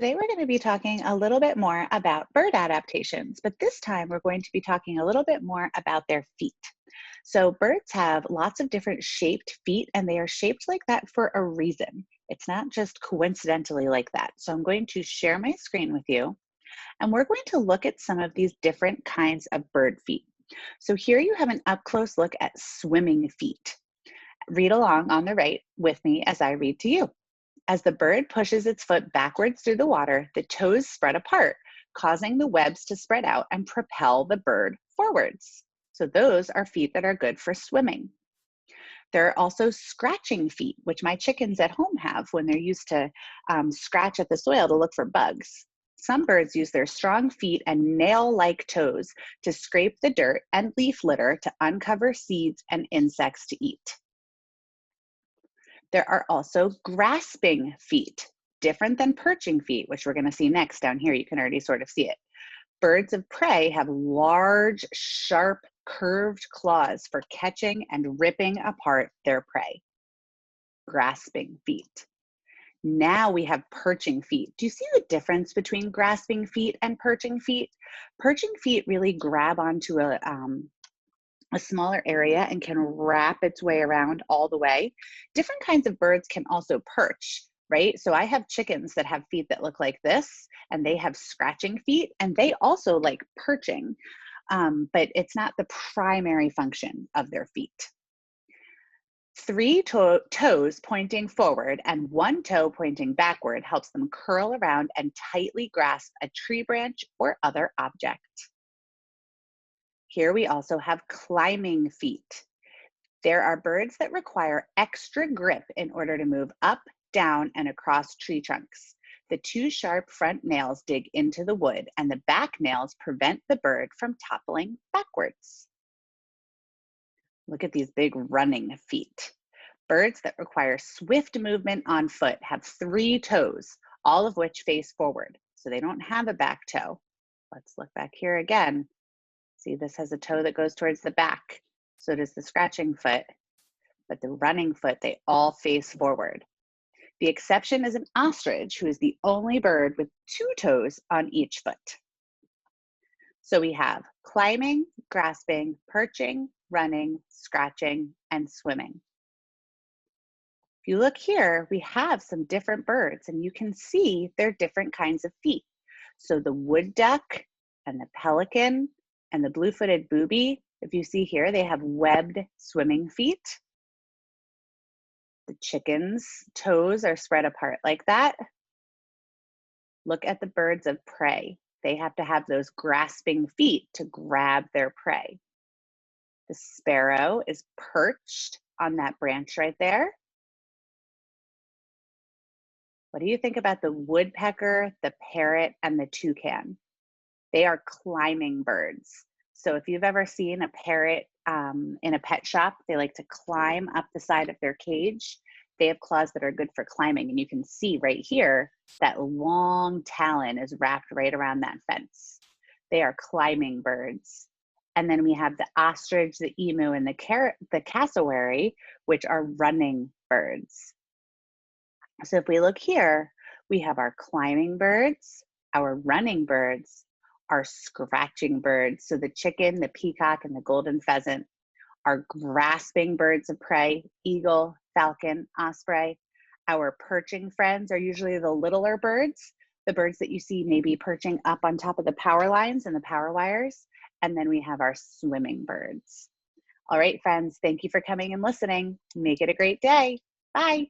Today we're going to be talking a little bit more about bird adaptations, but this time we're going to be talking a little bit more about their feet. So birds have lots of different shaped feet, and they are shaped like that for a reason. It's not just coincidentally like that. So I'm going to share my screen with you, and we're going to look at some of these different kinds of bird feet. So here you have an up close look at swimming feet. Read along on the right with me as I read to you. As the bird pushes its foot backwards through the water, the toes spread apart, causing the webs to spread out and propel the bird forwards. So those are feet that are good for swimming. There are also scratching feet, which my chickens at home have when they're used to scratch at the soil to look for bugs. Some birds use their strong feet and nail-like toes to scrape the dirt and leaf litter to uncover seeds and insects to eat. There are also grasping feet, different than perching feet, which we're going to see next down here. You can already sort of see it. Birds of prey have large, sharp, curved claws for catching and ripping apart their prey. Grasping feet. Now we have perching feet. Do you see the difference between grasping feet and perching feet? Perching feet really grab onto a smaller area and can wrap its way around all the way. Different kinds of birds can also perch, right? So I have chickens that have feet that look like this, and they have scratching feet, and they also like perching, but it's not the primary function of their feet. Three toes pointing forward and one toe pointing backward helps them curl around and tightly grasp a tree branch or other object. Here we also have climbing feet. There are birds that require extra grip in order to move up, down, and across tree trunks. The two sharp front nails dig into the wood, and the back nails prevent the bird from toppling backwards. Look at these big running feet. Birds that require swift movement on foot have three toes, all of which face forward, so they don't have a back toe. Let's look back here again. See, this has a toe that goes towards the back. So does the scratching foot, but the running foot, they all face forward. The exception is an ostrich, who is the only bird with two toes on each foot. So we have climbing, grasping, perching, running, scratching, and swimming. If you look here, we have some different birds, and you can see they're different kinds of feet. So the wood duck and the pelican and the blue-footed booby, if you see here, they have webbed swimming feet. The chicken's toes are spread apart like that. Look at the birds of prey. They have to have those grasping feet to grab their prey. The sparrow is perched on that branch right there. What do you think about the woodpecker, the parrot, and the toucan? They are climbing birds. So if you've ever seen a parrot in a pet shop, they like to climb up the side of their cage. They have claws that are good for climbing. And you can see right here, that long talon is wrapped right around that fence. They are climbing birds. And then we have the ostrich, the emu, and the cassowary, which are running birds. So if we look here, we have our climbing birds, our running birds, our scratching birds. So the chicken, the peacock, and the golden pheasant are grasping birds of prey, eagle, falcon, osprey. Our perching friends are usually the littler birds, the birds that you see maybe perching up on top of the power lines and the power wires. And then we have our swimming birds. All right, friends, thank you for coming and listening. Make it a great day. Bye.